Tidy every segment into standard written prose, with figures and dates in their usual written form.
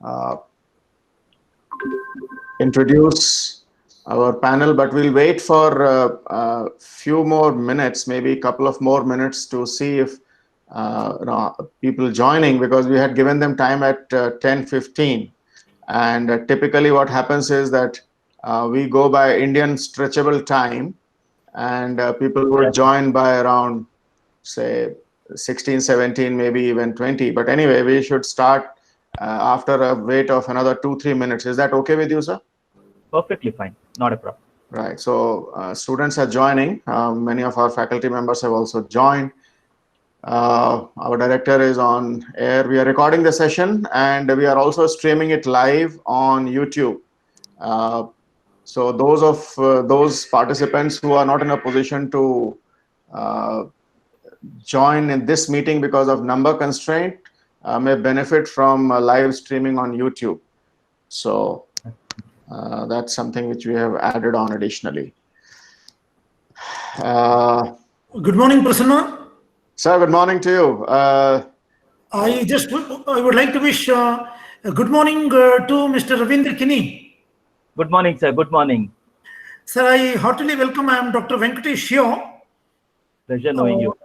uh, introduce our panel, but we'll wait for a few more minutes, maybe a couple of more minutes to see if people joining, because we had given them time at 10:15. And typically what happens is that we go by Indian stretchable time, and people would join by around, say, 16, 17, maybe even 20. But anyway, we should start after a wait of another 2-3 minutes. Is that okay with you, sir? Perfectly fine. Not a problem. Right. So students are joining. Many of our faculty members have also joined. Our director is on air. We are recording the session, and we are also streaming it live on YouTube. So those participants who are not in a position to join in this meeting because of number constraint may benefit from live streaming on YouTube. So that's something which we have added on additionally. Good morning, Prasanna. Sir, good morning to you. I would like to wish a good morning to Mr. Ravindra Kini. Good morning, sir. Good morning. Sir, I heartily welcome. I am Dr. Venkatesh Shio. Pleasure knowing you.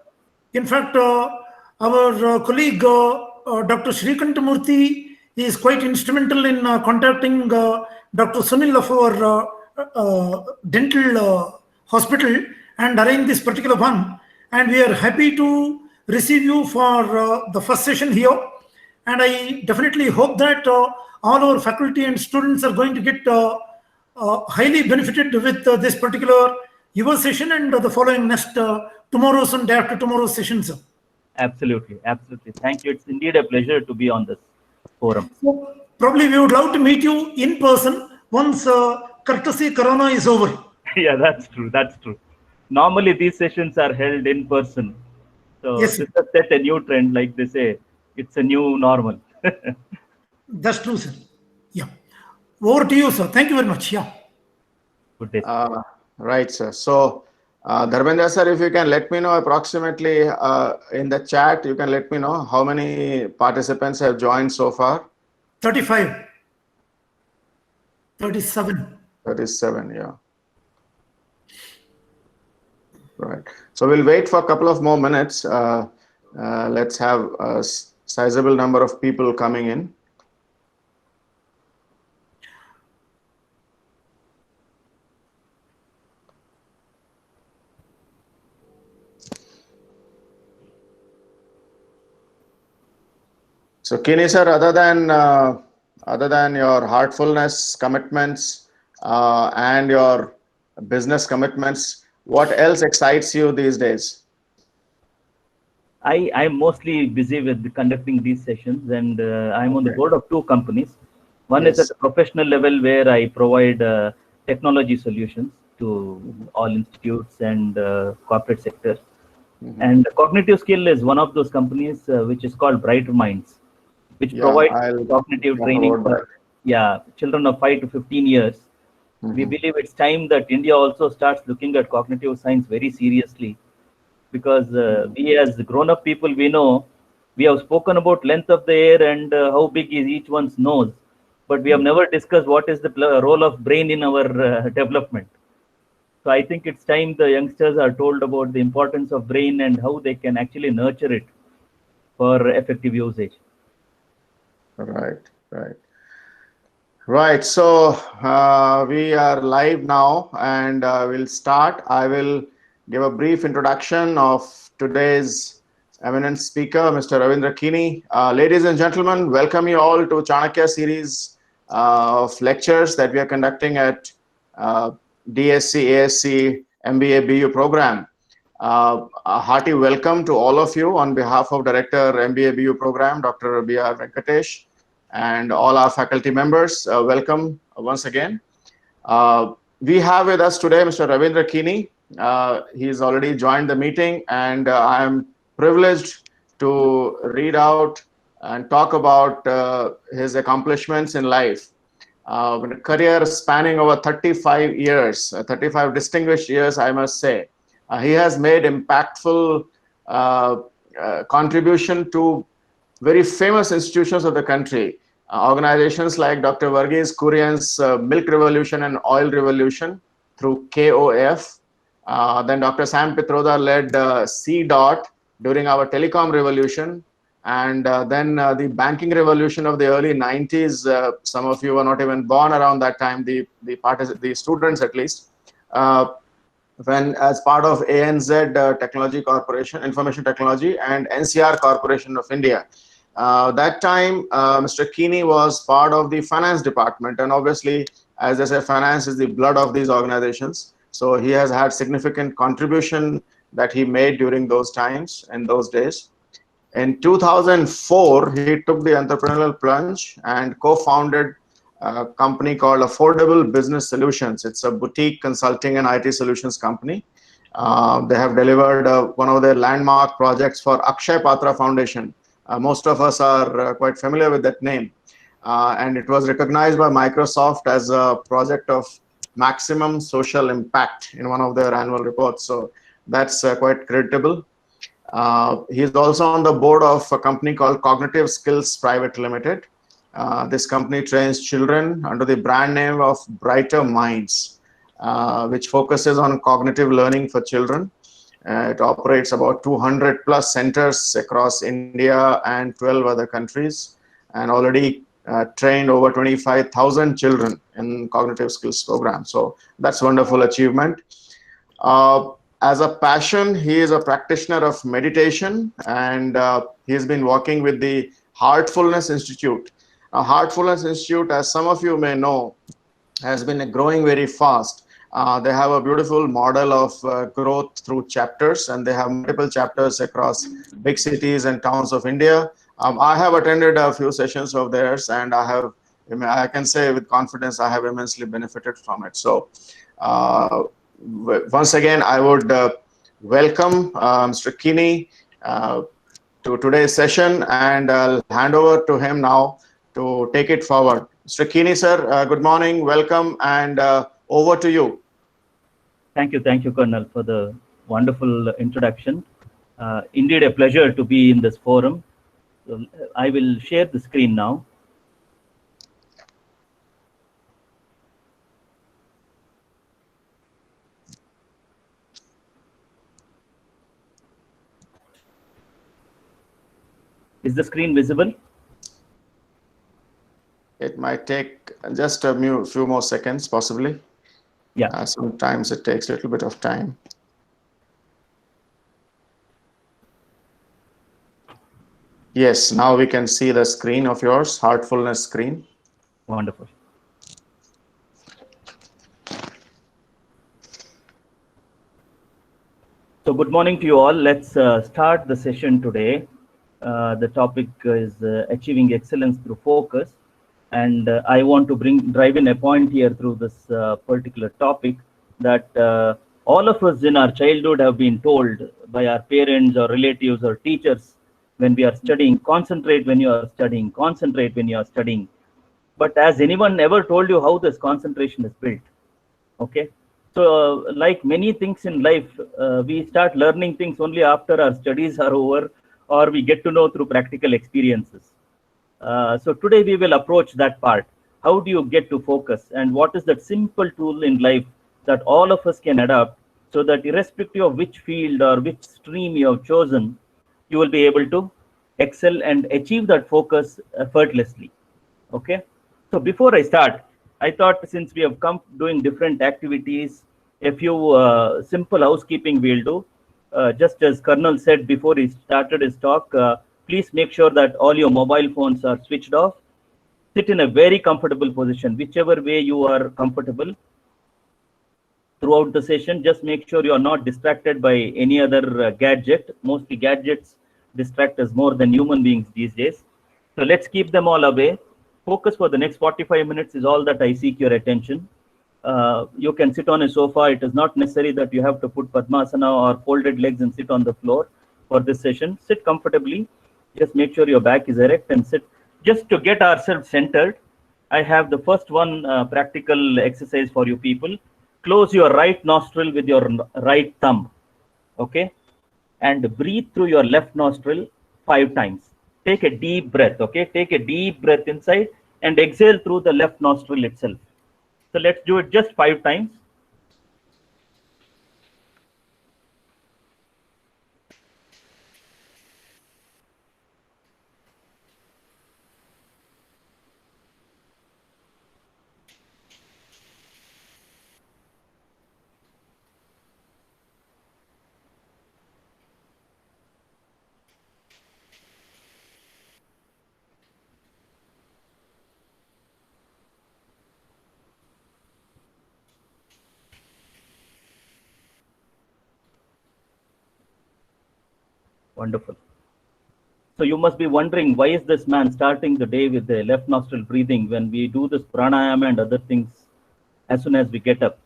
In fact, our colleague Dr. Shrikanta Murthy is quite instrumental in contacting Dr. Sunil of our dental hospital and arrange this particular one. And we are happy to receive you for the first session here. And I definitely hope that all our faculty and students are going to get highly benefited with this particular your session and the following next tomorrow's and day after tomorrow's sessions. Absolutely. Absolutely. Thank you. It's indeed a pleasure to be on this forum. So probably we would love to meet you in person once courtesy Corona is over. Yeah, that's true. That's true. Normally these sessions are held in person. So Yes, this has set a new trend, like they say. It's a new normal. that's true, sir. Yeah. Over to you, sir. Thank you very much. Yeah. Good day. Right, sir. So, Dharmendra sir, if you can let me know approximately in the chat, you can let me know how many participants have joined so far. 35. 37. 37, yeah. Right. So we'll wait for a couple of more minutes. Let's have a sizable number of people coming in. So, Kini sir, other than your heartfulness, commitments, and your business commitments, what else excites you these days? I'm mostly busy with conducting these sessions, and I'm on the board of two companies. One is at the professional level, where I provide technology solutions to all institutes and corporate sectors. And Cognitive Skill is one of those companies which is called Brighter Minds, which provides cognitive training for children of 5 to 15 years. We believe it's time that India also starts looking at cognitive science very seriously, because we as grown-up people, we know we have spoken about length of the hair and how big is each one's nose, but we have never discussed what is the role of brain in our development. So I think it's time the youngsters are told about the importance of brain and how they can actually nurture it for effective usage. Right. So we are live now, and we'll start. I will give a brief introduction of today's eminent speaker, Mr. Ravindra Kini. Ladies and gentlemen, welcome you all to Chanakya series of lectures that we are conducting at DSc, ASc, MBA, BU program. A hearty welcome to all of you on behalf of Director, MBA, BU program, Dr. B.R. Venkatesh, and all our faculty members. Welcome once again. We have with us today Mr. Ravindra Kini. He's already joined the meeting, and I am privileged to read out and talk about his accomplishments in life. A career spanning over 35 years, 35 distinguished years, I must say. He has made impactful contribution to very famous institutions of the country. Organizations like Dr. Varghese Kurian's Milk Revolution and Oil Revolution through KOF. Then Dr. Sam Pitroda led C-DOT during our telecom revolution. And then the banking revolution of the early 90s, some of you were not even born around that time, the students at least, when as part of ANZ Technology Corporation, Information Technology, and NCR Corporation of India. That time, Mr. Keeney was part of the finance department, and obviously, as I say, finance is the blood of these organizations. So he has had significant contribution that he made during those times and those days. In 2004, he took the entrepreneurial plunge and co-founded a company called Affordable Business Solutions. It's a boutique consulting and IT solutions company. They have delivered one of their landmark projects for Akshay Patra Foundation. Most of us are quite familiar with that name. And it was recognized by Microsoft as a project of maximum social impact in one of their annual reports. So that's quite creditable. He is also on the board of a company called Cognitive Skills Private Limited. This company trains children under the brand name of Brighter Minds, which focuses on cognitive learning for children. It operates about 200 plus centers across India and 12 other countries, and already trained over 25,000 children in cognitive skills program. So that's a wonderful achievement. As a passion, he is a practitioner of meditation, and he has been working with the Heartfulness Institute. Heartfulness Institute, as some of you may know, has been growing very fast. They have a beautiful model of growth through chapters, and they have multiple chapters across big cities and towns of India. I have attended a few sessions of theirs, and I can say with confidence, I have immensely benefited from it. So once again, I would welcome Mr. Keeney to today's session, and I'll hand over to him now to take it forward. Mr. Keeney, sir, good morning, welcome, and over to you. Thank you, Colonel, for the wonderful introduction. Indeed, a pleasure to be in this forum. So I will share the screen now. Is the screen visible? It might take just a few more seconds, possibly. Yeah. Sometimes it takes a little bit of time. Yes, now we can see the screen of yours, Heartfulness screen. Wonderful. So good morning to you all. Let's start the session today. The topic is achieving excellence through focus. And I want to drive in a point here through this particular topic that all of us in our childhood have been told by our parents or relatives or teachers when we are studying, concentrate when you are studying, concentrate when you are studying. But has anyone ever told you how this concentration is built? Okay. So like many things in life, we start learning things only after our studies are over, or we get to know through practical experiences. So today we will approach that part. How do you get to focus, and what is that simple tool in life that all of us can adopt so that irrespective of which field or which stream you have chosen, you will be able to excel and achieve that focus effortlessly. Okay. So before I start, I thought since we have come doing different activities, a few simple housekeeping we'll do. Just as Colonel said before he started his talk, please make sure that all your mobile phones are switched off. Sit in a very comfortable position, whichever way you are comfortable. Throughout the session, just make sure you are not distracted by any other gadget. Mostly gadgets distract us more than human beings these days. So let's keep them all away. Focus for the next 45 minutes is all that I seek your attention. You can sit on a sofa. It is not necessary that you have to put Padmasana or folded legs and sit on the floor for this session. Sit comfortably. Just make sure your back is erect and sit. Just to get ourselves centered, I have the first one practical exercise for you people. Close your right nostril with your right thumb. Okay. And breathe through your left nostril 5 times. take a deep breath, okay? Take a deep breath inside and exhale through the left nostril itself. So let's do it just 5 times. Wonderful. So you must be wondering, why is this man starting the day with the left nostril breathing when we do this pranayama and other things as soon as we get up?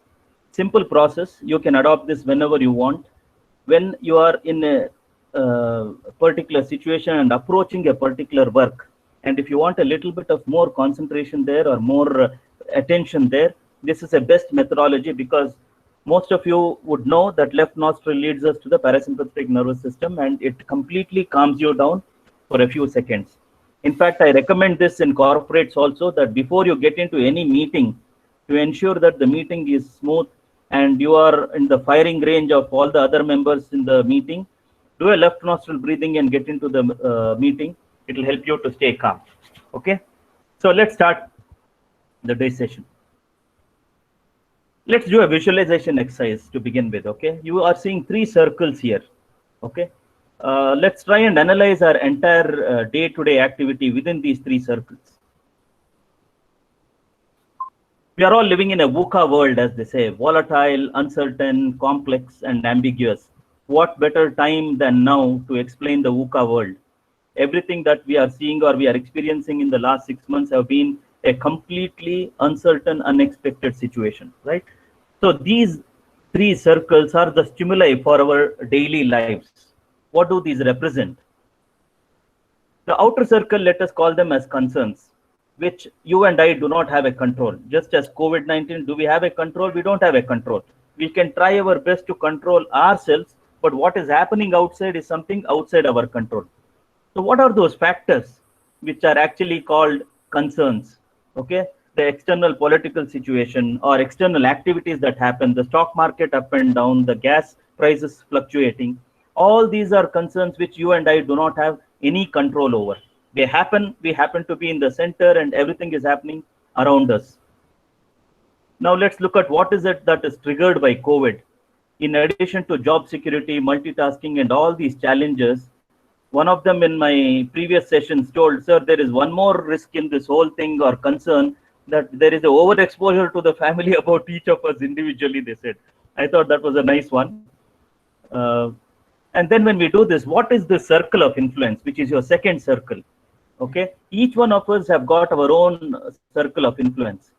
Simple process. You can adopt this whenever you want. When you are in a particular situation and approaching a particular work, and if you want a little bit of more concentration there or more attention there, this is a best methodology, because most of you would know that left nostril leads us to the parasympathetic nervous system, and it completely calms you down for a few seconds. In fact, I recommend this in corporates also, that before you get into any meeting, to ensure that the meeting is smooth and you are in the firing range of all the other members in the meeting, do a left nostril breathing and get into the meeting. It will help you to stay calm. Okay, so let's start the day session. Let's do a visualization exercise to begin with. Okay, you are seeing 3 circles here. Okay, let's try and analyze our entire day-to-day activity within these 3 circles. We are all living in a VUCA world, as they say: volatile, uncertain, complex, and ambiguous. What better time than now to explain the VUCA world? Everything that we are seeing or we are experiencing in the last 6 months have been a completely uncertain, unexpected situation, right? So these 3 circles are the stimuli for our daily lives. What do these represent? The outer circle, let us call them as concerns, which you and I do not have a control. Just as COVID-19, do we have a control? We don't have a control. We can try our best to control ourselves, but what is happening outside is something outside our control. So what are those factors which are actually called concerns? Okay, the external political situation or external activities that happen, the stock market up and down, the gas prices fluctuating, all these are concerns which you and I do not have any control over. They happen, we happen to be in the center, and everything is happening around us. Now let's look at what is it that is triggered by COVID. In addition to job security, multitasking, and all these challenges, one of them in my previous sessions told, sir, there is one more risk in this whole thing or concern, that there is a overexposure to the family about each of us individually, they said. I thought that was a nice one. And then when we do this, what is the circle of influence, which is your second circle? Okay, each one of us have got our own circle of influence.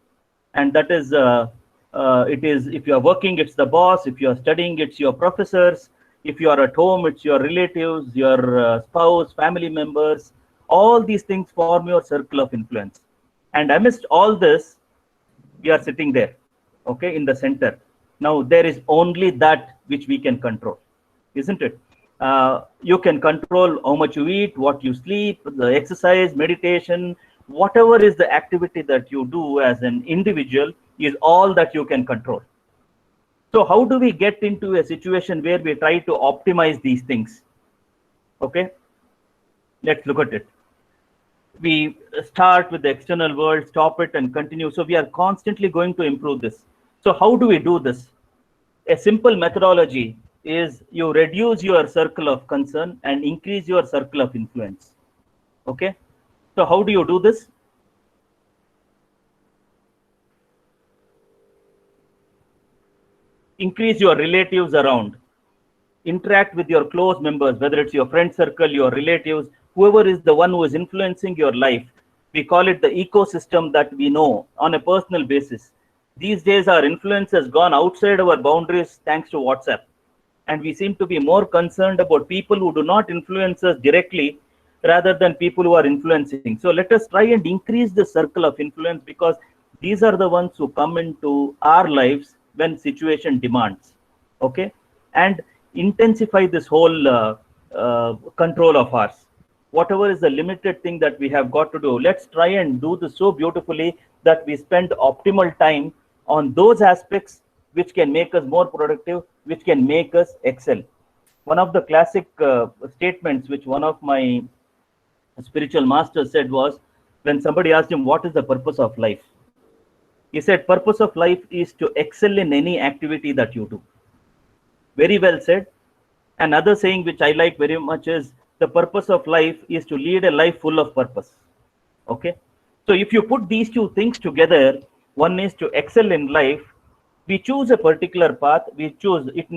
And that is, it is, if you are working, it's the boss. If you are studying, it's your professors. If you are at home, it's your relatives, your spouse, family members. All these things form your circle of influence. And amidst all this, we are sitting there, okay, in the center. Now, there is only that which we can control, isn't it? You can control how much you eat, what you sleep, the exercise, meditation, whatever is the activity that you do as an individual is all that you can control. So how do we get into a situation where we try to optimize these things? Okay, let's look at it. We start with the external world, stop it, and continue. So we are constantly going to improve this. So how do we do this? A simple methodology is you reduce your circle of concern and increase your circle of influence. Okay, so how do you do this? Increase your relatives around. Interact with your close members, whether it's your friend circle, your relatives, whoever is the one who is influencing your life. We call it the ecosystem that we know on a personal basis. These days, our influence has gone outside our boundaries thanks to WhatsApp. And we seem to be more concerned about people who do not influence us directly rather than people who are influencing. So let us try and increase the circle of influence, because these are the ones who come into our lives when situation demands. Okay, and intensify this whole control of ours. whatever is the limited thing that we have got to do, let's try and do this so beautifully that we spend optimal time on those aspects which can make us more productive, which can make us excel. One of the classic statements which one of my spiritual masters said was, when somebody asked him, what is the purpose of life? He said, purpose of life is to excel in any activity that you do. Very well said. Another saying which I like very much is, the purpose of life is to lead a life full of purpose. Okay. So if you put these two things together, one is to excel in life. We choose a particular path. We choose it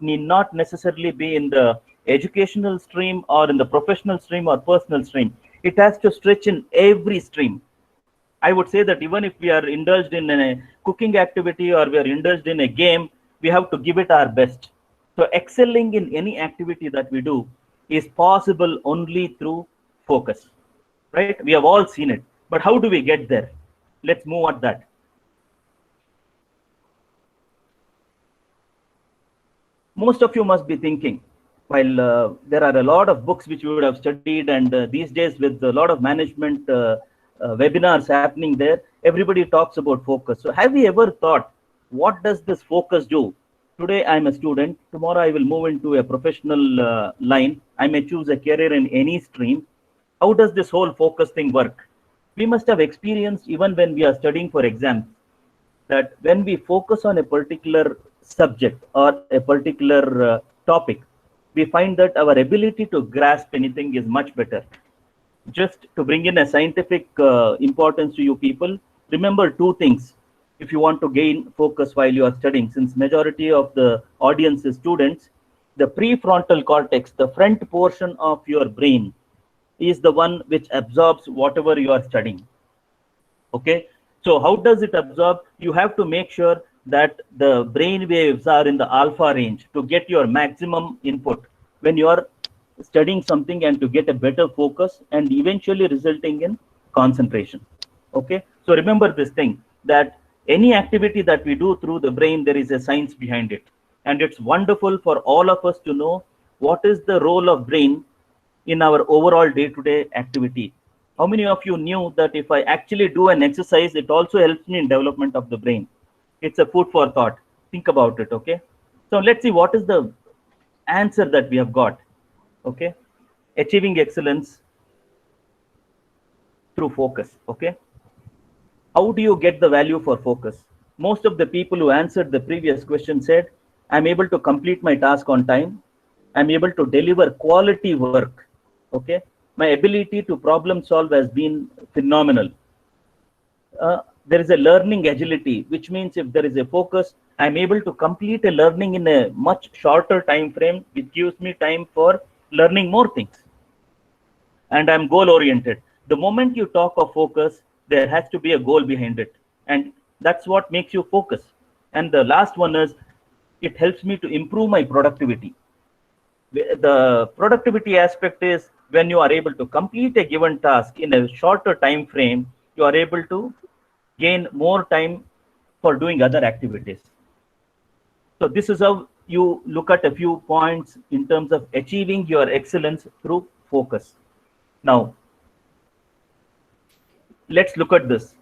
need not necessarily be in the educational stream or in the professional stream or personal stream. It has to stretch in every stream. I would say that even if we are indulged in a cooking activity or we are indulged in a game, we have to give it our best. So excelling in any activity that we do is possible only through focus, right? We have all seen it, but how do we get there? Let's move at that. Most of you must be thinking, while there are a lot of books which you would have studied, and these days with a lot of management webinars happening there, everybody talks about focus. So have you ever thought, what does this focus do? Today I'm a student, tomorrow I will move into a professional line. I may choose a career in any stream. How does this whole focus thing work? We must have experienced, even when we are studying for exams, that when we focus on a particular subject or a particular topic, we find that our ability to grasp anything is much better. Just to bring in a scientific importance to you people, remember two things if you want to gain focus while you are studying. Since majority of the audience is students, the prefrontal cortex, the front portion of your brain, is the one which absorbs whatever you are studying. Okay, so how does it absorb? You have to make sure that the brain waves are in the alpha range to get your maximum input when you are studying something, and to get a better focus and eventually resulting in concentration. Okay, so remember this thing, that any activity that we do through the brain, there is a science behind it, and it's wonderful for all of us to know what is the role of brain in our overall day-to-day activity. How many of you knew that if I actually do an exercise, it also helps me in development of the brain? It's a food for thought. Think about it. Okay, so let's see what is the answer that we have got. Okay, achieving excellence through focus. Okay, how do you get the value for focus? Most of the people who answered the previous question said, I'm able to complete my task on time. I'm able to deliver quality work. Okay, my ability to problem solve has been phenomenal. There is a learning agility, which means if there is a focus, I'm able to complete a learning in a much shorter time frame, which gives me time for learning more things. And I'm goal oriented. The moment you talk of focus, there has to be a goal behind it, and that's what makes you focus. And the last one is, it helps me to improve my productivity. The productivity aspect is, when you are able to complete a given task in a shorter time frame, you are able to gain more time for doing other activities. So this is how you look at a few points in terms of achieving your excellence through focus. Now, let's look at this.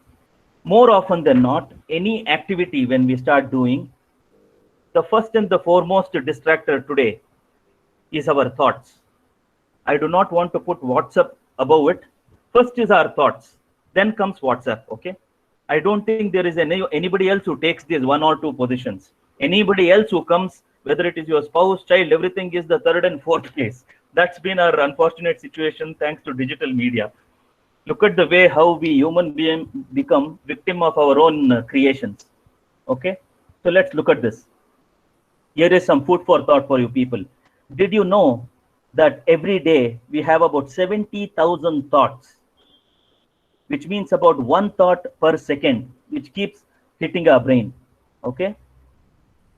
More often than not, any activity when we start doing, the first and the foremost distractor today is our thoughts. I do not want to put WhatsApp above it. First is our thoughts, then comes WhatsApp. Okay, I don't think there is anybody else who takes these one or two positions. Anybody else who comes, whether it is your spouse, child, everything is the third and fourth place. That's been our unfortunate situation thanks to digital media. Look at the way how we human beings become victim of our own creations. Okay, so let's look at this. Here is some food for thought for you people. Did you know that every day we have about 70,000 thoughts, which means about one thought per second, which keeps hitting our brain? Okay.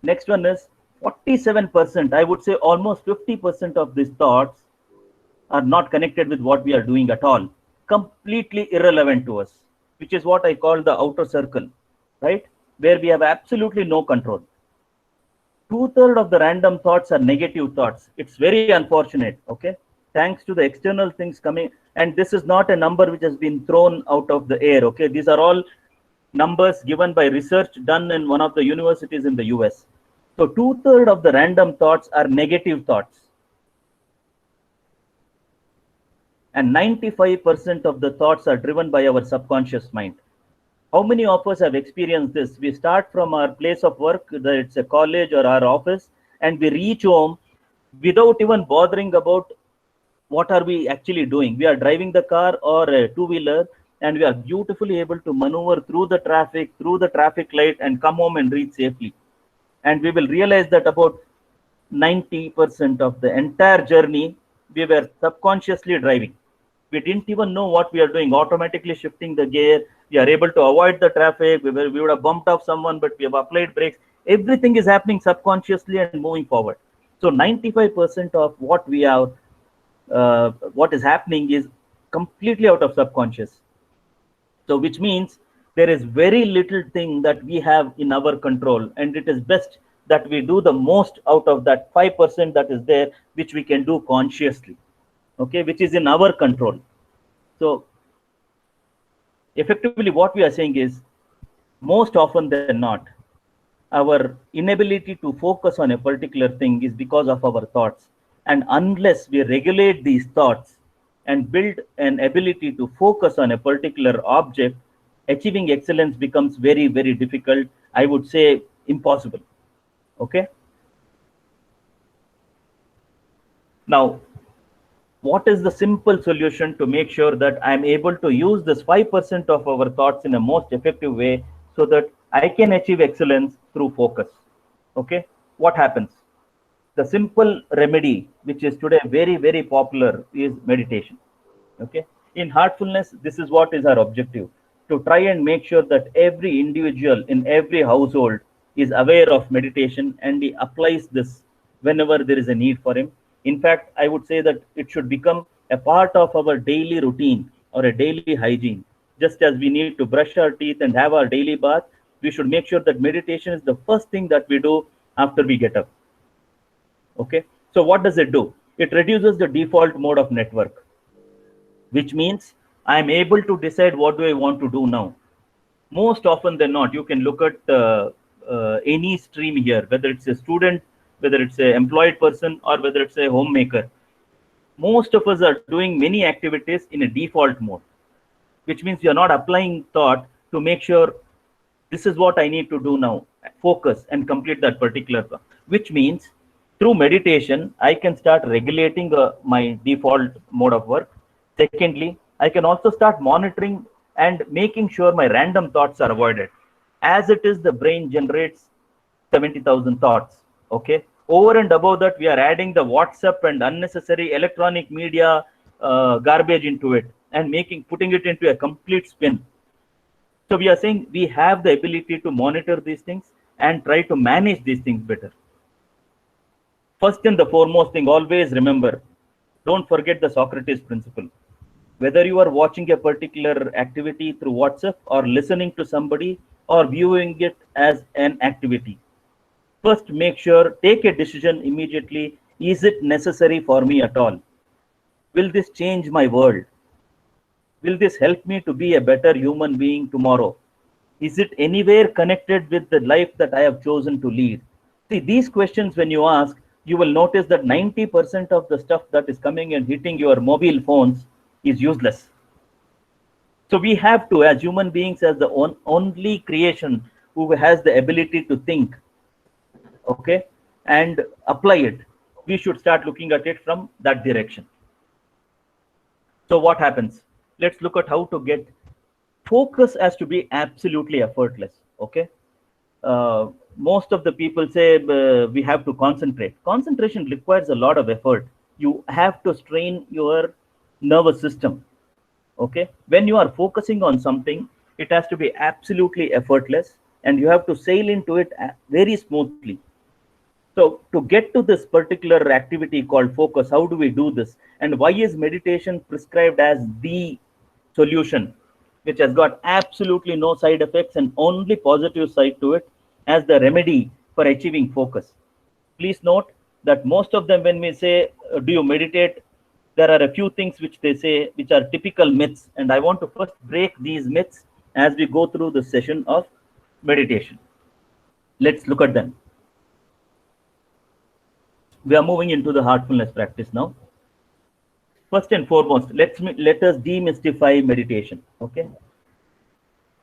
Next one is 47%. I would say almost 50% of these thoughts are not connected with what we are doing at all. Completely irrelevant to us, which is what I call the outer circle, right? Where we have absolutely no control. 2/3 of the random thoughts are negative thoughts. It's very unfortunate. Okay, thanks to the external things coming. And this is not a number which has been thrown out of the air. Okay, these are all numbers given by research done in one of the universities in the US. So 2/3 of the random thoughts are negative thoughts. And 95% of the thoughts are driven by our subconscious mind. How many of us have experienced this? We start from our place of work, whether it's a college or our office, and we reach home without even bothering about what are we actually doing. We are driving the car or a two-wheeler, and we are beautifully able to maneuver through the traffic light, and come home and reach safely. And we will realize that about 90% of the entire journey, we were subconsciously driving. We didn't even know what we are doing, automatically shifting the gear. We are able to avoid the traffic. We would have bumped off someone, but we have applied brakes. Everything is happening subconsciously and moving forward. So 95% of what we are, what is happening is completely out of subconscious. So which means there is very little thing that we have in our control, and it is best that we do the most out of that 5% that is there, which we can do consciously, okay, which is in our control. So effectively what we are saying is, most often than not, our inability to focus on a particular thing is because of our thoughts. And unless we regulate these thoughts and build an ability to focus on a particular object, achieving excellence becomes very, very difficult. I would say impossible. Okay. Now, what is the simple solution to make sure that I'm able to use this 5% of our thoughts in a most effective way so that I can achieve excellence through focus? Okay. What happens? The simple remedy, which is today very, very popular, is meditation. Okay. In Heartfulness, this is what is our objective: to try and make sure that every individual in every household is aware of meditation, and he applies this whenever there is a need for him. In fact, I would say that it should become a part of our daily routine or a daily hygiene. Just as we need to brush our teeth and have our daily bath, we should make sure that meditation is the first thing that we do after we get up. Okay. So what does it do? It reduces the default mode of network, which means I'm able to decide what do I want to do now. Most often than not, you can look at any stream here, whether it's a student, whether it's an employed person, or whether it's a homemaker. Most of us are doing many activities in a default mode, which means you're not applying thought to make sure this is what I need to do now, focus and complete that particular thought. Which means through meditation, I can start regulating my default mode of work. Secondly, I can also start monitoring and making sure my random thoughts are avoided. As it is, the brain generates 70,000 thoughts. Okay. Over and above that, we are adding the WhatsApp and unnecessary electronic media garbage into it, and putting it into a complete spin. So we are saying we have the ability to monitor these things and try to manage these things better. First and the foremost thing, always remember, don't forget the Socrates principle. Whether you are watching a particular activity through WhatsApp or listening to somebody or viewing it as an activity, first make sure, take a decision immediately. Is it necessary for me at all? Will this change my world? Will this help me to be a better human being tomorrow? Is it anywhere connected with the life that I have chosen to lead? See, these questions, when you ask, you will notice that 90% of the stuff that is coming and hitting your mobile phones is useless. So we have to, as human beings, as the only creation who has the ability to think, okay, and apply it, we should start looking at it from that direction. So what happens? Let's look at how to get focus as to be absolutely effortless. Okay. Most of the people say we have to concentrate. Concentration requires a lot of effort. You have to strain your nervous system. Okay. When you are focusing on something, it has to be absolutely effortless, and you have to sail into it very smoothly. So to get to this particular activity called focus, how do we do this? And why is meditation prescribed as the solution, which has got absolutely no side effects and only positive side to it, as the remedy for achieving focus? Please note that most of them, when we say, do you meditate? there are a few things which they say which are typical myths, and I want to first break these myths as we go through the session of meditation. Let's look at them. We are moving into the heartfulness practice now. First and foremost, let us demystify meditation. Okay.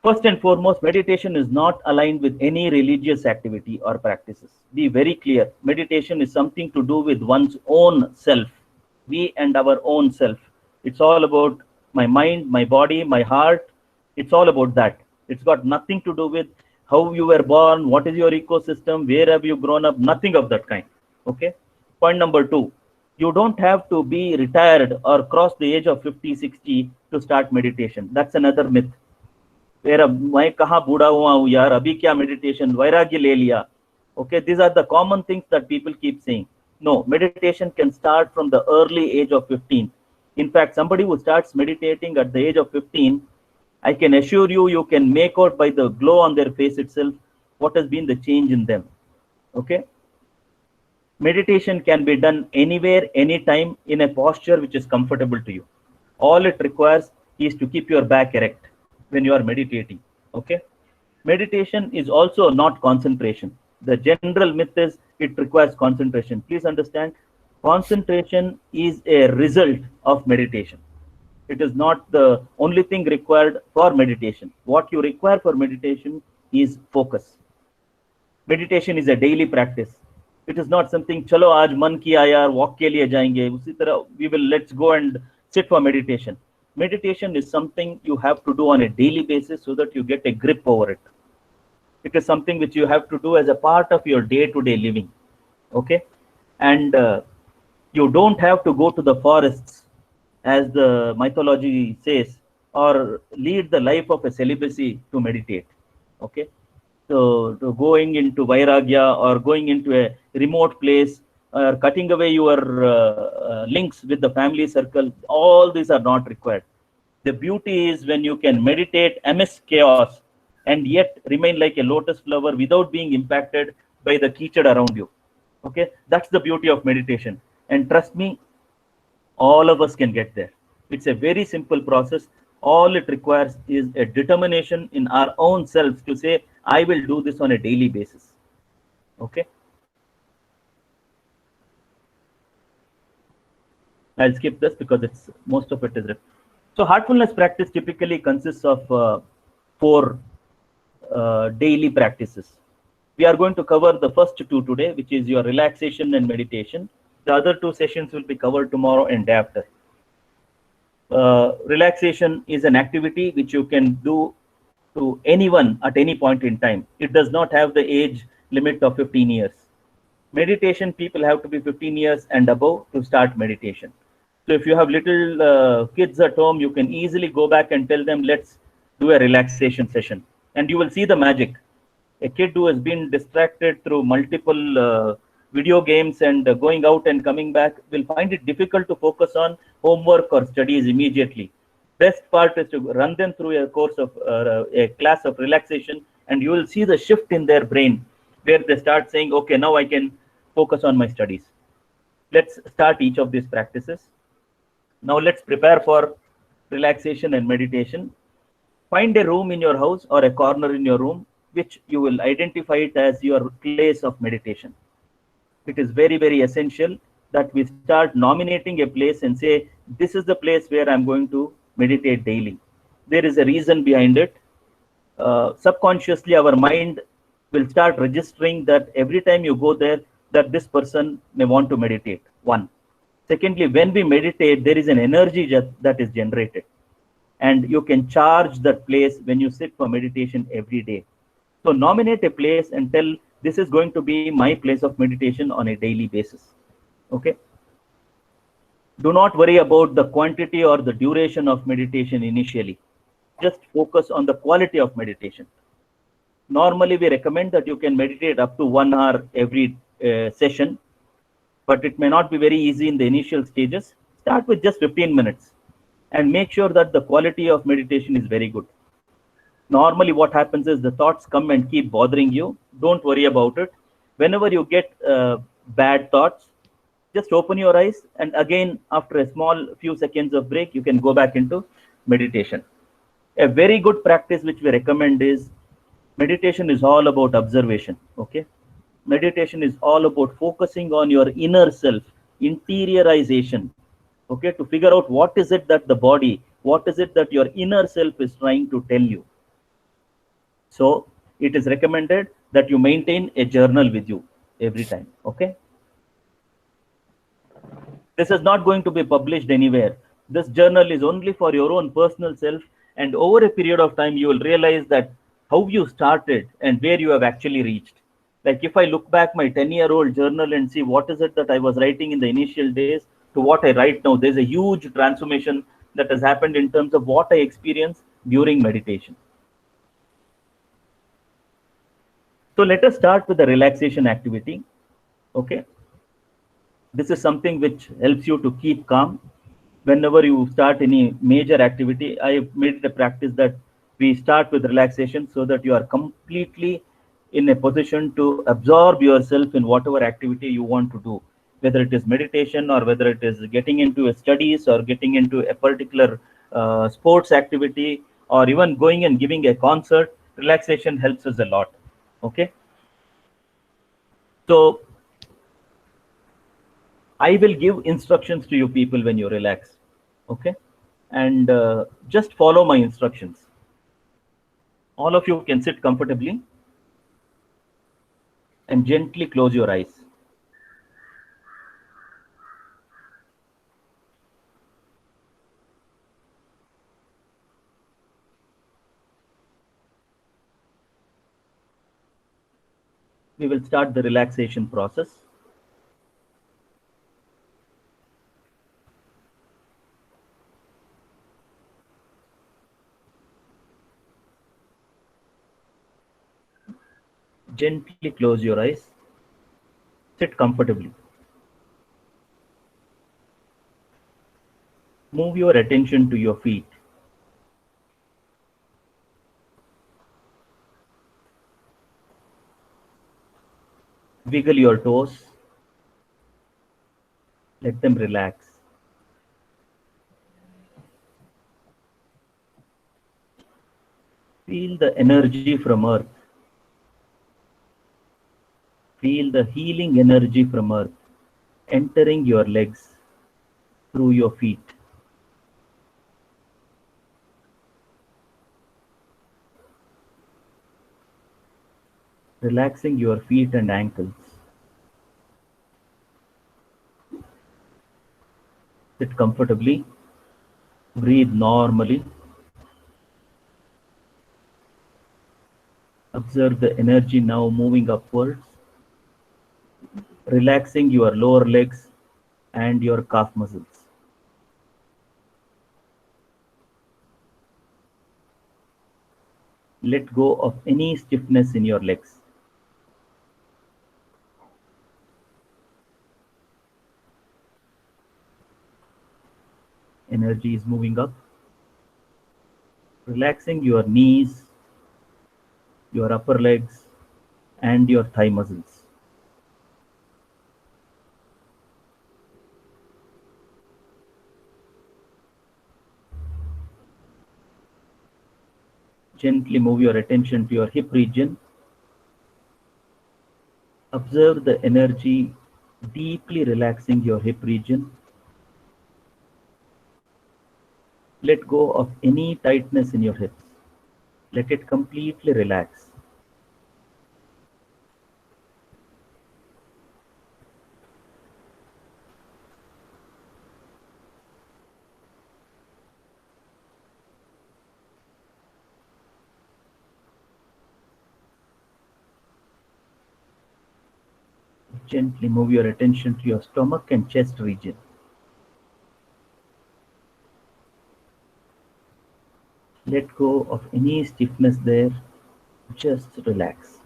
First and foremost, meditation is not aligned with any religious activity or practices. Be very clear. Meditation is something to do with one's own self. We and our own self. It's all about my mind, my body, my heart. It's all about that. It's got nothing to do with how you were born, what is your ecosystem, where have you grown up, nothing of that kind. Okay. Point number 2. You don't have to be retired or cross the age of 50, 60 to start meditation. That's another myth. Where मैं कहाँ बूढ़ा हुआ हूँ यार, अभी क्या meditation, वैराग्य ले लिया. Okay, these are the common things that people keep saying. No, meditation can start from the early age of 15. In fact, somebody who starts meditating at the age of 15, I can assure you, you can make out by the glow on their face itself what has been the change in them. Okay. Meditation can be done anywhere, anytime, in a posture which is comfortable to you. All it requires is to keep your back erect when you are meditating. Okay. Meditation is also not concentration. The general myth is it requires concentration. Please understand, concentration is a result of meditation. It is not the only thing required for meditation. What you require for meditation is focus. Meditation is a daily practice. It is not something, chalo aaj man kiya yaar, walk ke liye jayenge. Usi tarah we will, let's go and sit for meditation. Meditation is something you have to do on a daily basis so that you get a grip over it. It is something which you have to do as a part of your day-to-day living. Okay. And you don't have to go to the forests, as the mythology says, or lead the life of a celibacy to meditate. Okay. So going into Vairagya or going into a remote place or cutting away your links with the family circle, all these are not required. The beauty is when you can meditate amidst chaos and yet remain like a lotus flower without being impacted by the kitchen around you. Okay, that's the beauty of meditation. And trust me, all of us can get there. It's a very simple process. All it requires is a determination in our own selves to say, I will do this on a daily basis. Okay. I'll skip this because it's most of it is. So heartfulness practice typically consists of 4 daily practices. We are going to cover the first 2 today, which is your relaxation and meditation. The other 2 sessions will be covered tomorrow and day after. Relaxation is an activity which you can do to anyone at any point in time. It does not have the age limit of 15 years. Meditation, people have to be 15 years and above to start meditation. So if you have little kids at home, you can easily go back and tell them, let's do a relaxation session. And you will see the magic. A kid who has been distracted through multiple video games and going out and coming back will find it difficult to focus on homework or studies immediately. Best part is to run them through a course of a class of relaxation, and you will see the shift in their brain where they start saying, okay, now I can focus on my studies. Let's start each of these practices. Now let's prepare for relaxation and meditation. Find a room in your house or a corner in your room which you will identify it as your place of meditation. It is very, very essential that we start nominating a place and say, this is the place where I'm going to meditate daily. There is a reason behind it. Subconsciously, our mind will start registering that every time you go there, that this person may want to meditate. 1. Secondly, when we meditate, there is an energy that is generated. And you can charge that place when you sit for meditation every day. So nominate a place and tell, this is going to be my place of meditation on a daily basis. Okay. Do not worry about the quantity or the duration of meditation initially. Just focus on the quality of meditation. Normally, we recommend that you can meditate up to 1 hour every session, but it may not be very easy in the initial stages. Start with just 15 minutes and make sure that the quality of meditation is very good. Normally, what happens is the thoughts come and keep bothering you. Don't worry about it. Whenever you get bad thoughts, Just open your eyes, and again, after a small few seconds of break, you can go back into meditation. A very good practice which we recommend is meditation is all about observation. Okay, meditation is all about focusing on your inner self, interiorization. Okay, to figure out what is it that the body, what is it that your inner self is trying to tell you. So it is recommended that you maintain a journal with you every time. Okay, this is not going to be published anywhere. This journal is only for your own personal self, and over a period of time you will realize that how you started and where you have actually reached. Like if I look back my 10-year-old journal and see what is it that I was writing in the initial days to what I write now, there's a huge transformation that has happened in terms of what I experienced during meditation. So let us start with the relaxation activity. Okay, this is something which helps you to keep calm whenever you start any major activity. I made it a practice that we start with relaxation so that you are completely in a position to absorb yourself in whatever activity you want to do, whether it is meditation or whether it is getting into a studies or getting into a particular sports activity or even going and giving a concert. Relaxation helps us a lot. Okay, so I will give instructions to you people when you relax. Okay, and just follow my instructions. All of you can sit comfortably and gently close your eyes. We will start the relaxation process. Gently close your eyes. Sit comfortably. Move your attention to your feet. Wiggle your toes. Let them relax. Feel the energy from earth. Feel the healing energy from earth entering your legs through your feet. Relaxing your feet and ankles. Sit comfortably. Breathe normally. Observe the energy now moving upwards, relaxing your lower legs and your calf muscles. Let go of any stiffness in your legs. Energy is moving up, relaxing your knees, your upper legs, and your thigh muscles. Gently move your attention to your hip region. Observe the energy deeply relaxing your hip region. Let go of any tightness in your hips. Let it completely relax. Gently move your attention to your stomach and chest region. Let go of any stiffness there. Just relax.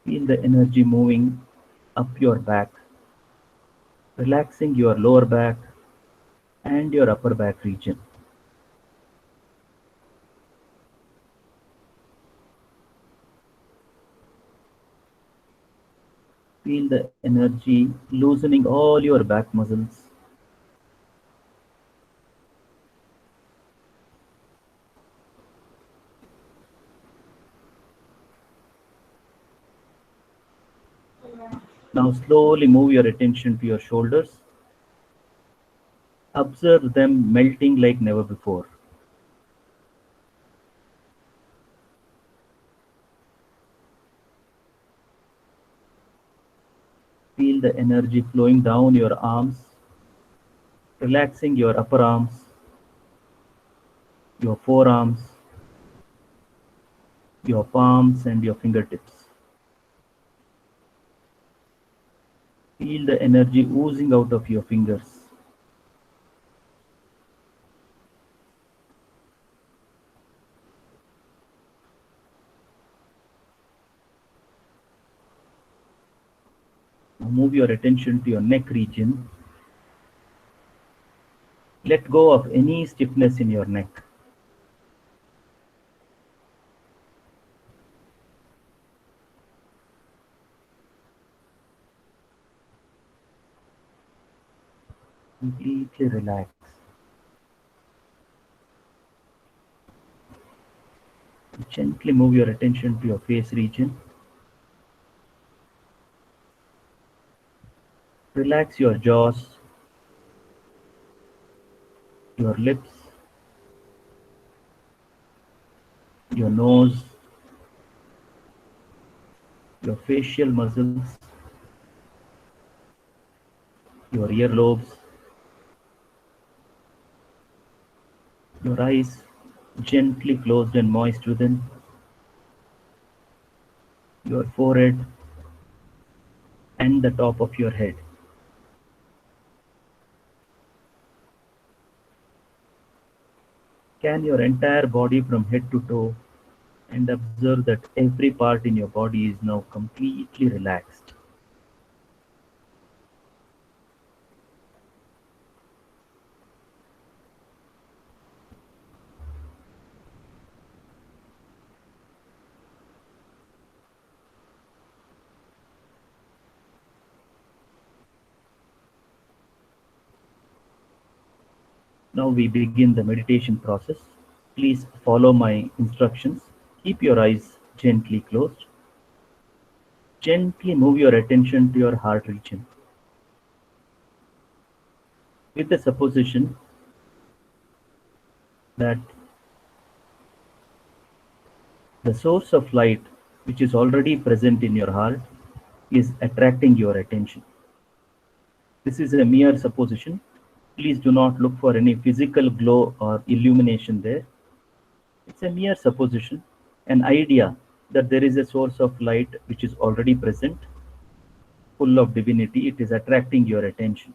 Feel the energy moving up your back, relaxing your lower back and your upper back region. Feel the energy loosening all your back muscles. Now slowly move your attention to your shoulders. Observe them melting like never before. Feel the energy flowing down your arms, relaxing your upper arms, your forearms, your palms and your fingertips. Feel the energy oozing out of your fingers. Now move your attention to your neck region. Let go of any stiffness in your neck. Completely relax. Gently move your attention to your face region. Relax your jaws, your lips, your nose, your facial muscles, your earlobes, your eyes gently closed and moist within, your forehead and the top of your head. Scan your entire body from head to toe and observe that every part in your body is now completely relaxed. Now we begin the meditation process. Please follow my instructions. Keep your eyes gently closed. Gently move your attention to your heart region. With the supposition that the source of light, which is already present in your heart, is attracting your attention. This is a mere supposition. Please do not look for any physical glow or illumination there. It's a mere supposition, an idea that there is a source of light which is already present, full of divinity. It is attracting your attention.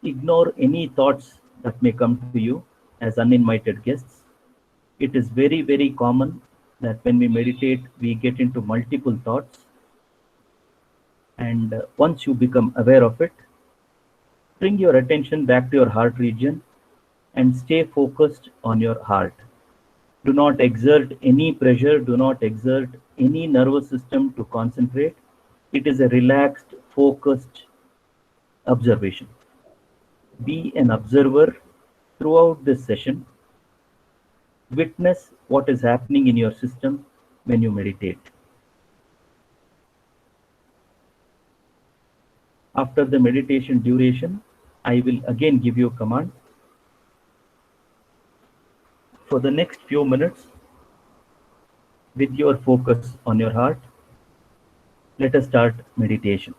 Ignore any thoughts that may come to you as uninvited guests. It is very, very common that when we meditate, we get into multiple thoughts. And once you become aware of it, bring your attention back to your heart region and stay focused on your heart. Do not exert any pressure, do not exert any nervous system to concentrate. It is a relaxed, focused observation. Be an observer throughout this session. Witness what is happening in your system when you meditate. After the meditation duration, I will again give you a command. For the next few minutes, with your focus on your heart, let us start meditation.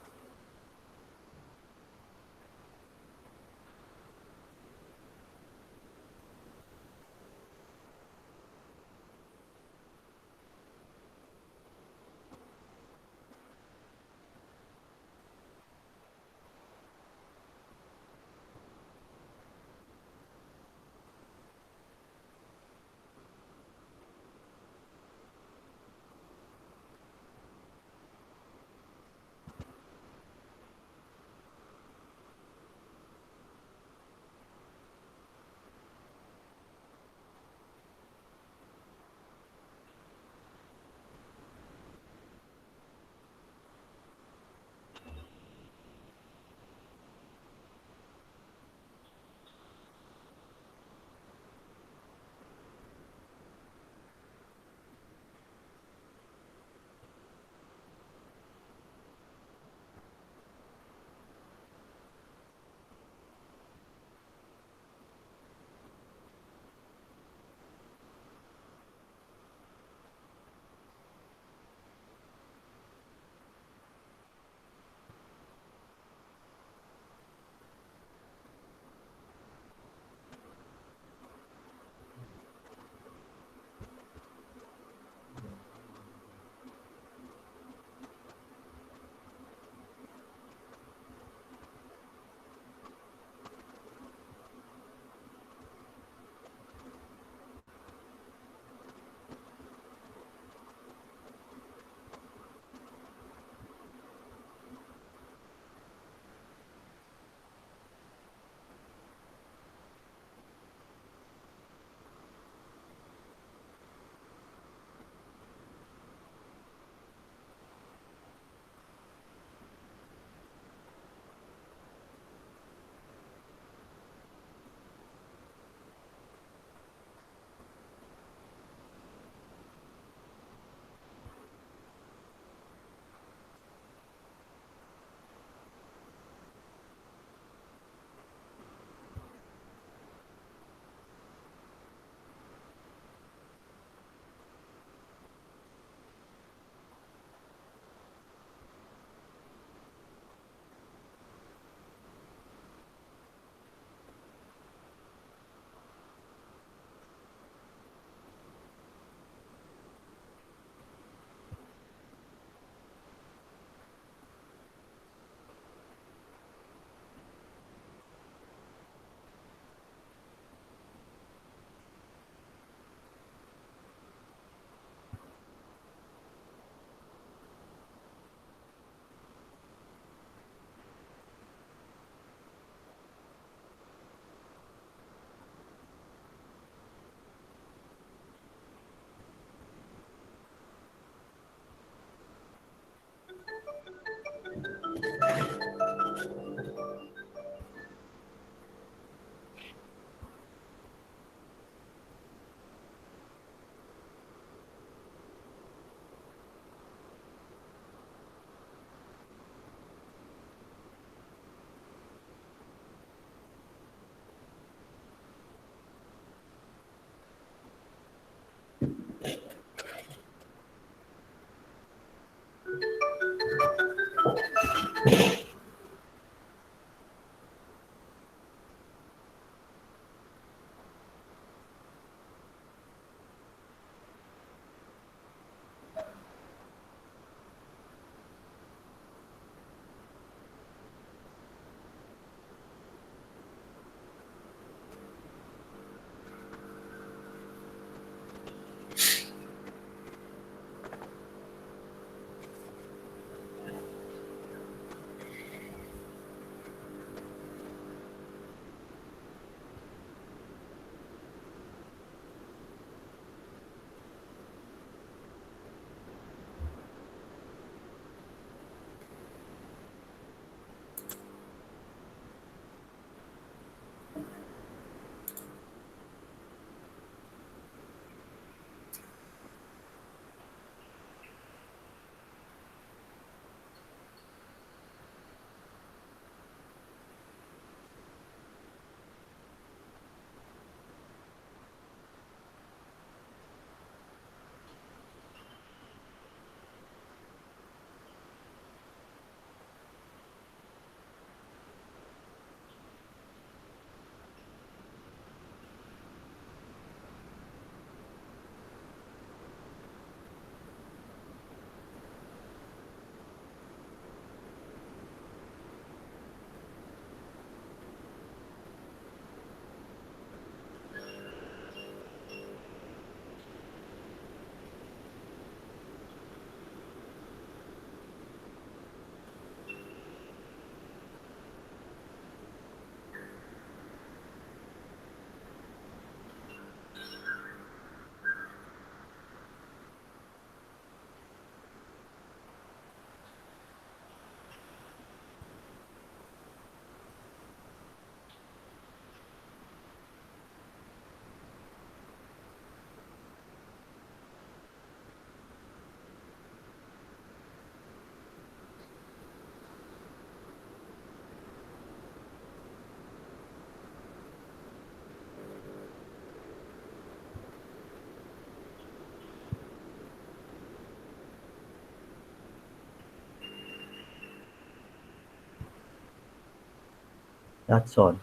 That's all.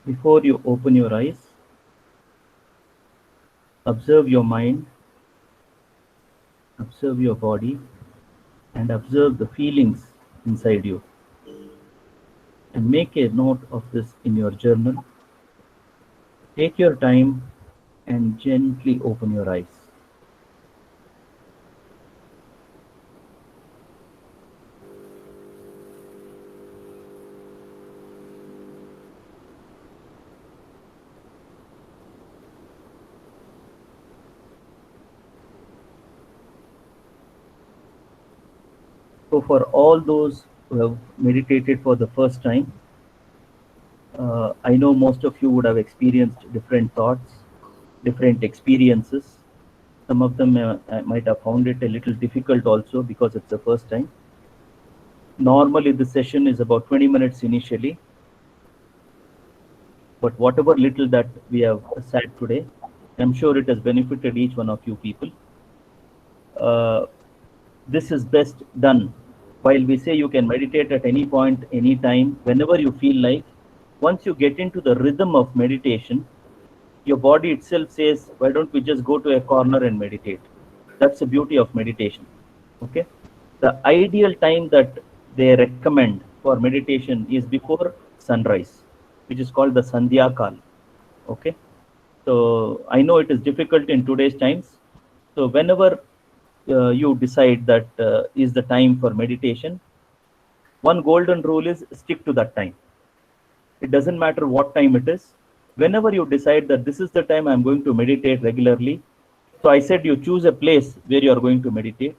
Before you open your eyes, observe your mind, observe your body, and observe the feelings inside you. And make a note of this in your journal. Take your time and gently open your eyes. So for all those who have meditated for the first time, I know most of you would have experienced different thoughts, different experiences. Some of them might have found it a little difficult also because it's the first time. Normally the session is about 20 minutes initially, but whatever little that we have sat today, I'm sure it has benefited each one of you people. This is best done while we say you can meditate at any point, any time, whenever you feel like. Once you get into the rhythm of meditation, your body itself says, why don't we just go to a corner and meditate? That's the beauty of meditation. Okay. The ideal time that they recommend for meditation is before sunrise, which is called the Sandhya Kal. Okay. So I know it is difficult in today's times. So whenever you decide that is the time for meditation, one golden rule is stick to that time. It doesn't matter what time it is. Whenever you decide that this is the time I'm going to meditate regularly, so I said you choose a place where you are going to meditate.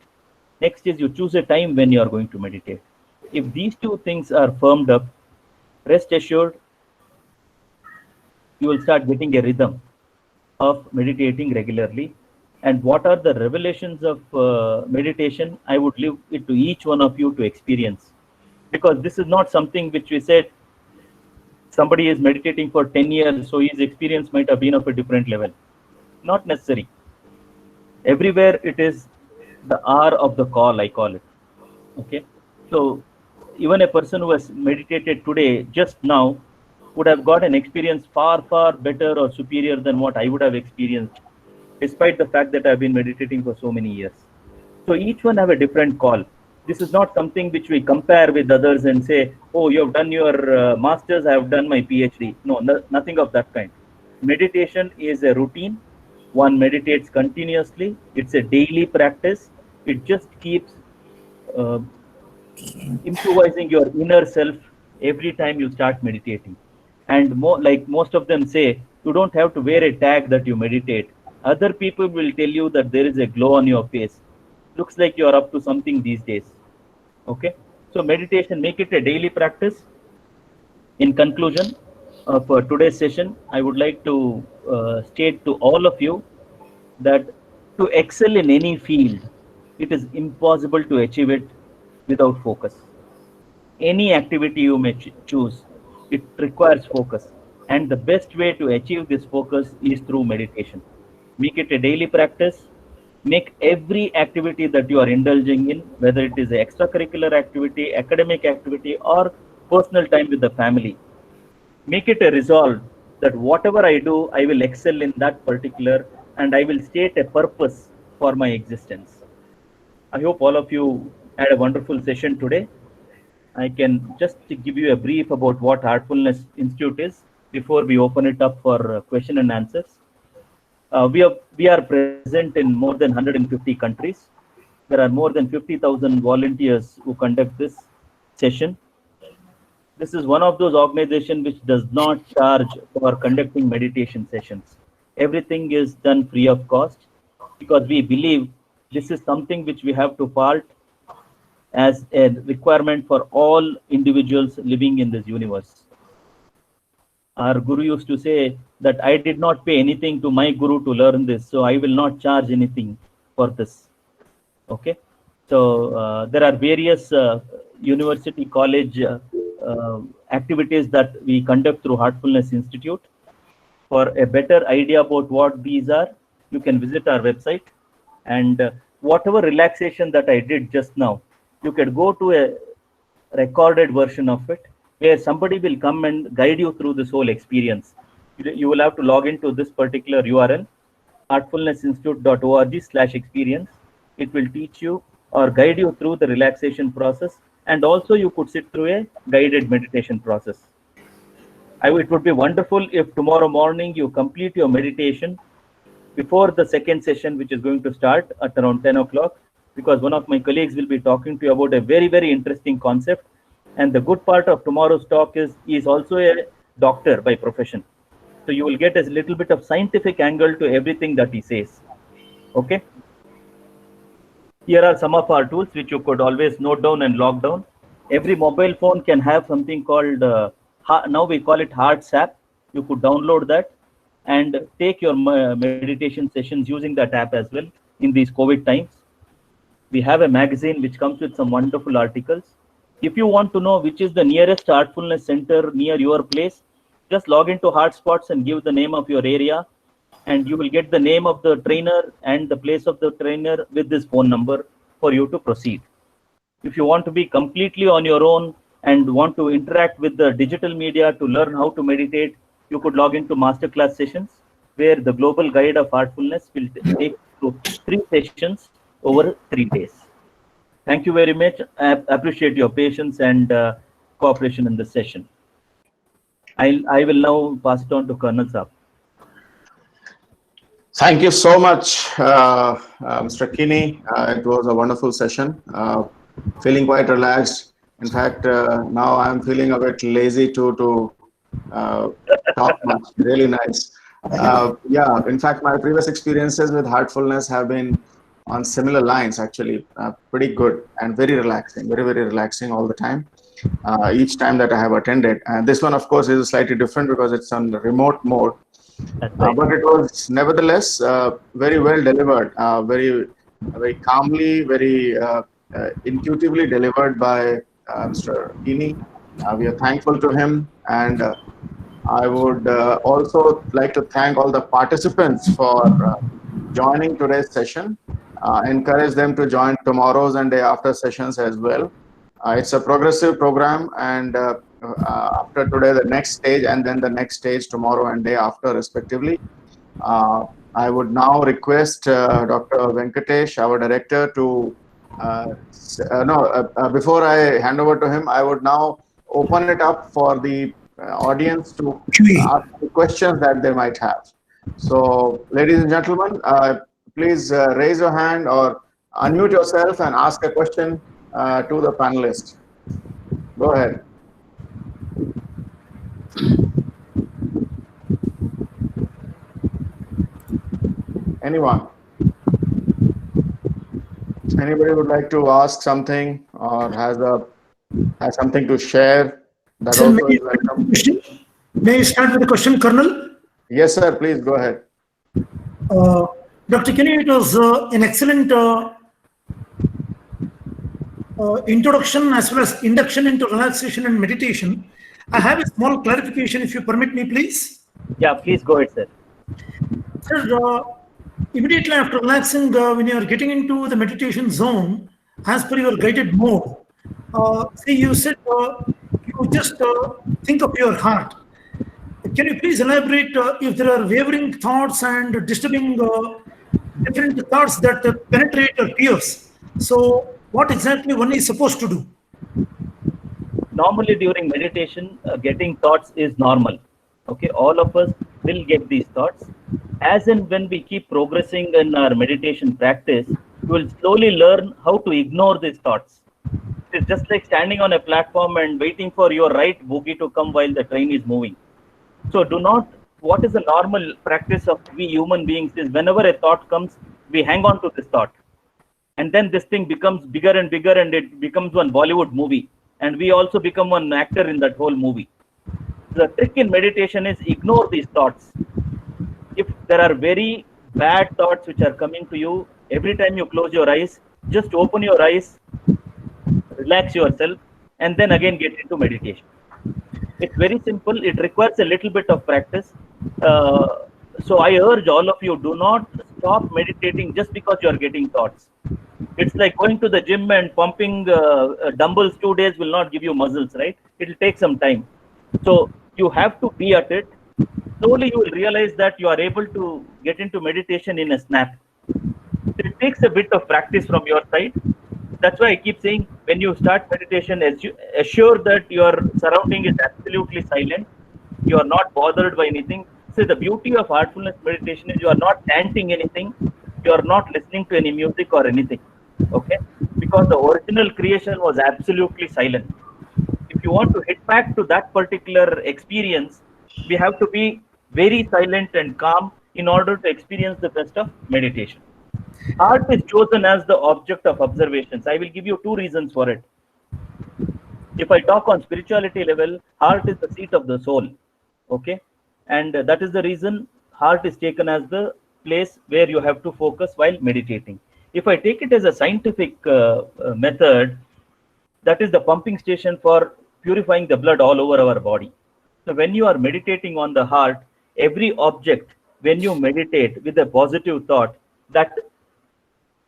Next is you choose a time when you are going to meditate. If these two things are firmed up, rest assured, you will start getting a rhythm of meditating regularly. And what are the revelations of meditation? I would leave it to each one of you to experience. Because this is not something which we said, somebody is meditating for 10 years, so his experience might have been of a different level. Not necessary. Everywhere it is the hour of the call, I call it. Okay. So even a person who has meditated today, just now, would have got an experience far, far better or superior than what I would have experienced, despite the fact that I've been meditating for so many years. So each one have a different call. This is not something which we compare with others and say, oh, you have done your master's, I have done my PhD. No, nothing of that kind. Meditation is a routine. One meditates continuously. It's a daily practice. It just keeps improvising your inner self every time you start meditating. And like most of them say, you don't have to wear a tag that you meditate. Other people will tell you that there is a glow on your face. Looks like you are up to something these days. Okay, so meditation, make it a daily practice. In conclusion of today's session, I would like to state to all of you that to excel in any field, it is impossible to achieve it without focus. Any activity you may choose, it requires focus. And the best way to achieve this focus is through meditation. Make it a daily practice. Make every activity that you are indulging in, whether it is an extracurricular activity, academic activity, or personal time with the family, make it a resolve that whatever I do, I will excel in that particular, and I will state a purpose for my existence. I hope all of you had a wonderful session today. I can just give you a brief about what Heartfulness Institute is before we open it up for question and answers. We are present in more than 150 countries. There are more than 50,000 volunteers who conduct this session. This is one of those organizations which does not charge for conducting meditation sessions. Everything is done free of cost because we believe this is something which we have to part as a requirement for all individuals living in this universe. Our Guru used to say that I did not pay anything to my Guru to learn this, so I will not charge anything for this. Okay, so there are various university, college activities that we conduct through Heartfulness Institute. For a better idea about what these are, you can visit our website, and whatever relaxation that I did just now, you can go to a recorded version of it, where somebody will come and guide you through this whole experience. You will have to log into this particular URL, heartfulnessinstitute.org/experience. It will teach you or guide you through the relaxation process, and also you could sit through a guided meditation process. It would be wonderful if tomorrow morning you complete your meditation before the second session, which is going to start at around 10 o'clock, because one of my colleagues will be talking to you about a very, very interesting concept. And the good part of tomorrow's talk is he is also a doctor by profession. So you will get a little bit of scientific angle to everything that he says. Okay. Here are some of our tools which you could always note down and log down. Every mobile phone can have something called, now we call it Hearts app. You could download that and take your meditation sessions using that app as well in these COVID times. We have a magazine which comes with some wonderful articles. If you want to know which is the nearest Heartfulness center near your place, just log into Heartspots and give the name of your area, and you will get the name of the trainer and the place of the trainer with this phone number for you to proceed. If you want to be completely on your own and want to interact with the digital media to learn how to meditate, you could log into masterclass sessions, where the global guide of Heartfulness will take you through 3 sessions over 3 days. Thank you very much. I appreciate your patience and cooperation in this session. I will now pass it on to Colonel Saab. Thank you so much, Mr. Kini. It was a wonderful session. Feeling quite relaxed. In fact, now I'm feeling a bit lazy to talk much. Really nice. Yeah, in fact, my previous experiences with Heartfulness have been on similar lines, actually. Pretty good and very relaxing, very, very relaxing all the time. Each time that I have attended. And this one, of course, is slightly different because it's on remote mode. But it was nevertheless very well delivered, very calmly, very intuitively delivered by Mr. Kini. We are thankful to him, and I would also like to thank all the participants for joining today's session. Encourage them to join tomorrow's and day after sessions as well. It's a progressive program, and after today, the next stage, and then the next stage tomorrow and day after, respectively. I would now request Dr. Venkatesh, our director, to before I hand over to him, I would now open it up for the audience to ask the questions that they might have. So, ladies and gentlemen, please raise your hand or unmute yourself and ask a question to the panelists. Go ahead. Anyone? Anybody would like to ask something or has something to share? That Sir, also is welcome. may I start with the question, Colonel? Yes, sir. Please go ahead. Dr. Kinney, it was an excellent introduction as well as induction into relaxation and meditation. I have a small clarification, if you permit me, please. Yeah, please go ahead, sir. Sir, immediately after relaxing, when you are getting into the meditation zone, as per your guided mode, see, you said you just think of your heart. Can you please elaborate if there are wavering thoughts and disturbing different thoughts that penetrate or pierce? So, what exactly one is supposed to do? Normally during meditation, getting thoughts is normal. Okay, all of us will get these thoughts. As and when we keep progressing in our meditation practice, you will slowly learn how to ignore these thoughts. It's just like standing on a platform and waiting for your right bogie to come while the train is moving. So do not, what is the normal practice of we human beings is whenever a thought comes, we hang on to this thought. And then this thing becomes bigger and bigger and it becomes one Bollywood movie. And we also become one actor in that whole movie. The trick in meditation is ignore these thoughts. If there are very bad thoughts which are coming to you, every time you close your eyes, just open your eyes, relax yourself, and then again get into meditation. It's very simple. It requires a little bit of practice. So I urge all of you, do not stop meditating just because you are getting thoughts. It's like going to the gym and pumping dumbbells 2 days will not give you muscles, right? It will take some time. So you have to be at it. Slowly you will realize that you are able to get into meditation in a snap. It takes a bit of practice from your side. That's why I keep saying, when you start meditation, assure that your surrounding is absolutely silent. You are not bothered by anything. So the beauty of heartfulness meditation is you are not chanting anything. You are not listening to any music or anything. Okay? Because the original creation was absolutely silent. If you want to hit back to that particular experience, we have to be very silent and calm in order to experience the best of meditation. Heart is chosen as the object of observations. I will give you 2 reasons for it. If I talk on spirituality level, heart is the seat of the soul. Okay? And that is the reason heart is taken as the place where you have to focus while meditating. If I take it as a scientific method, that is the pumping station for purifying the blood all over our body. So when you are meditating on the heart, every object, when you meditate with a positive thought, that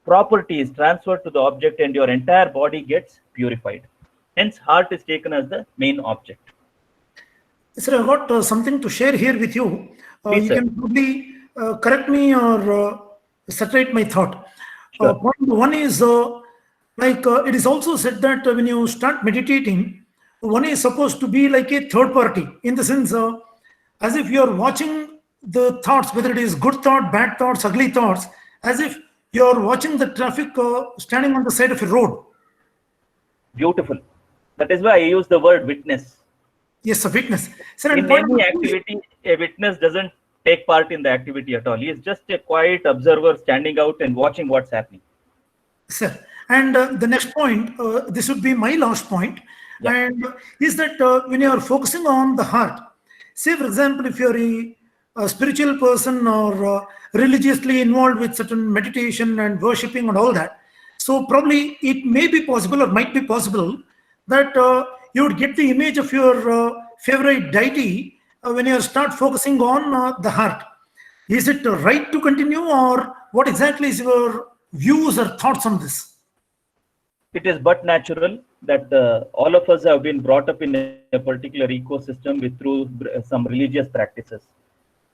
property is transferred to the object and your entire body gets purified. Hence, heart is taken as the main object. Sir, I got something to share here with you. You can probably correct me or saturate my thought. Sure. Point one is it is also said that when you start meditating, one is supposed to be like a third party, in the sense as if you are watching the thoughts, whether it is good thought, bad thoughts, ugly thoughts, as if you are watching the traffic standing on the side of a road. Beautiful. That is why I use the word witness. Yes, a witness. Sir, in any activity, a witness doesn't take part in the activity at all. He is just a quiet observer standing out and watching what's happening. Sir, and the next point, this would be my last point, and is that when you are focusing on the heart, say for example, if you're a spiritual person or religiously involved with certain meditation and worshipping and all that, so probably it may be possible or might be possible that you would get the image of your favorite deity when you start focusing on the heart. Is it right to continue, or what exactly is your views or thoughts on this? it is but natural that all of us have been brought up in a particular ecosystem through some religious practices.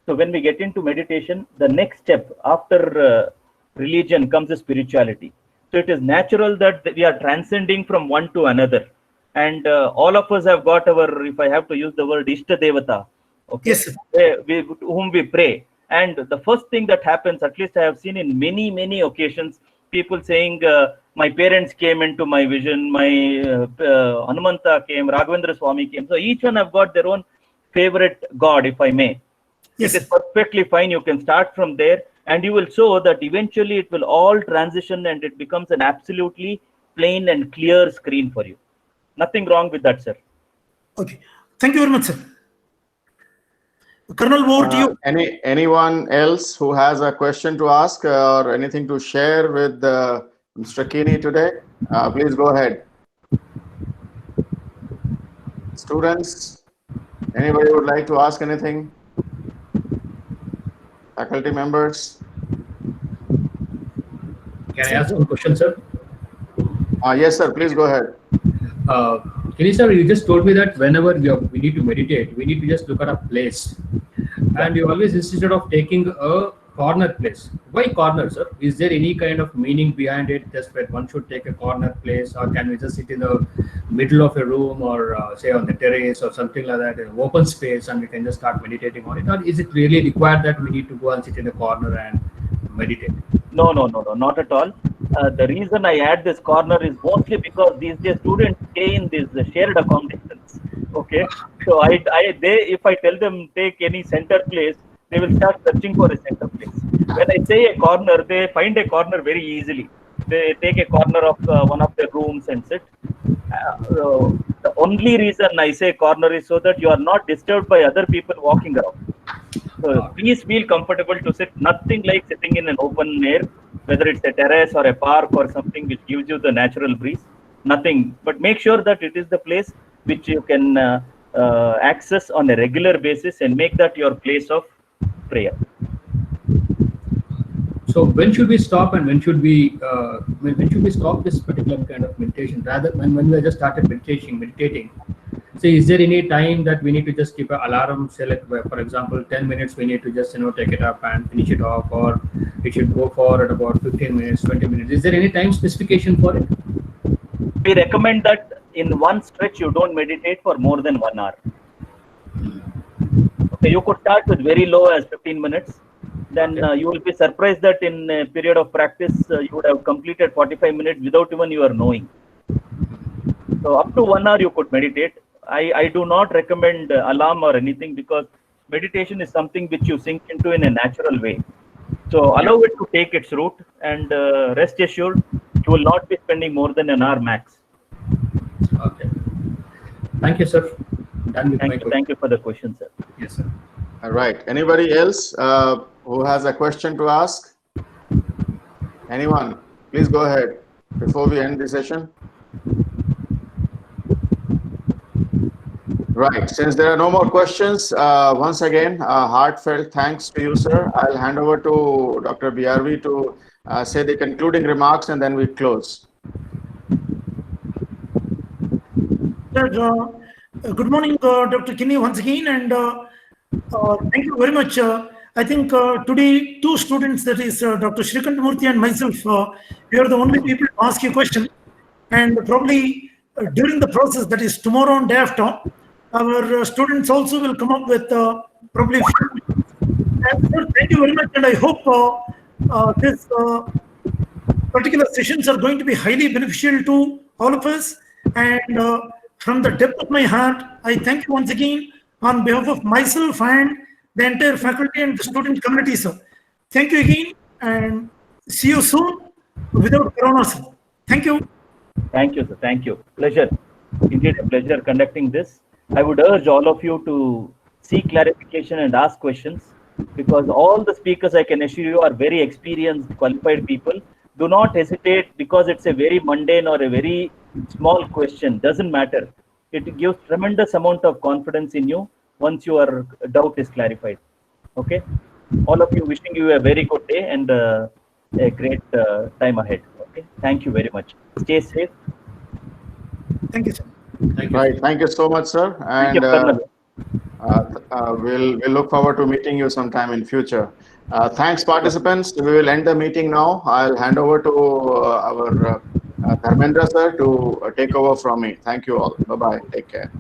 So when we get into meditation, the next step after religion comes the spirituality. So it is natural that we are transcending from one to another. And all of us have got our, if I have to use the word, Ishta Devata, okay, Yes, sir. whom we pray. And the first thing that happens, at least I have seen in many occasions, people saying, my parents came into my vision, my Hanumanta came, Raghavendra Swami came. So each one have got their own favorite God, if I may. Yes. It is perfectly fine. You can start from there, and you will show that eventually it will all transition and it becomes an absolutely plain and clear screen for you. Nothing wrong with that, sir. Okay. Thank you very much, sir. Colonel, over to you. Anyone else who has a question to ask or anything to share with Mr. Kini today? Please go ahead. Students, anybody would like to ask anything? Faculty members? Can I ask one question, sir? Yes, sir. Please go ahead. Kini sir, you just told me that whenever we need to meditate, we need to just look at a place. And you always insisted of taking a corner place. Why corner, sir? Is there any kind of meaning behind it? Just that one should take a corner place, or can we just sit in the middle of a room, or say on the terrace or something like that, an open space, and we can just start meditating on it? Or is it really required that we need to go and sit in a corner and meditate? No, not at all. The reason I add this corner is mostly because these days students stay in these shared accommodations. Okay, so if I tell them take any center place, they will start searching for a center place. When I say a corner, they find a corner very easily. They take a corner of one of their rooms and sit. The only reason I say corner is so that you are not disturbed by other people walking around. So please feel comfortable to sit. Nothing like sitting in an open air, whether it's a terrace or a park or something which gives you the natural breeze. Nothing. But make sure that it is the place which you can access on a regular basis and make that your place of prayer. So when should we stop, and when should we stop this particular kind of meditation? Rather, when we just started meditating. So is there any time that we need to just keep an alarm? Say, like, for example, 10 minutes, we need to just take it up and finish it off, or it should go for at about 15 minutes, 20 minutes. Is there any time specification for it? We recommend that in one stretch you don't meditate for more than 1 hour. Okay, you could start with very low as 15 minutes. Then you will be surprised that in a period of practice, you would have completed 45 minutes without even you are knowing. So up to 1 hour you could meditate. I do not recommend alarm or anything, because meditation is something which you sink into in a natural way. So allow it to take its route, and rest assured, you will not be spending more than 1 hour max. Okay. Thank you, sir. Done with my question. Thank you for the question, sir. Yes, sir. All right. Anybody else who has a question to ask? Anyone? Please go ahead before we end the session. Right. Since there are no more questions, once again, heartfelt thanks to you, sir. I'll hand over to Dr. BRV to say the concluding remarks, and then we close. Good morning, Dr. Kini, once again, and thank you very much. I think today, two students, that is Dr. Srikantamurthy and myself, we are the only people to ask you a question. And probably during the process, that is tomorrow and day after, our students also will come up with probably. Thank you very much, and I hope this particular sessions are going to be highly beneficial to all of us. And from the depth of my heart, I thank you once again on behalf of myself and the entire faculty and the student community, sir. Thank you again, and see you soon without Corona, sir. Thank you. Thank you, sir. Thank you. Pleasure. Indeed, a pleasure conducting this. I would urge all of you to seek clarification and ask questions, because all the speakers, I can assure you, are very experienced, qualified people. Do not hesitate, because it's a very mundane or a very small question. Doesn't matter. It gives tremendous amount of confidence in you once your doubt is clarified. Okay. All of you, wishing you a very good day and a great time ahead. Okay. Thank you very much. Stay safe. Thank you, sir. Thank you. Right. Thank you so much, sir. Thank you, And Karnal. we'll look forward to meeting you sometime in future. Thanks, participants. We will end the meeting now. I'll hand over to our Dharmendra sir to take over from me. Thank you all. Bye-bye. Take care.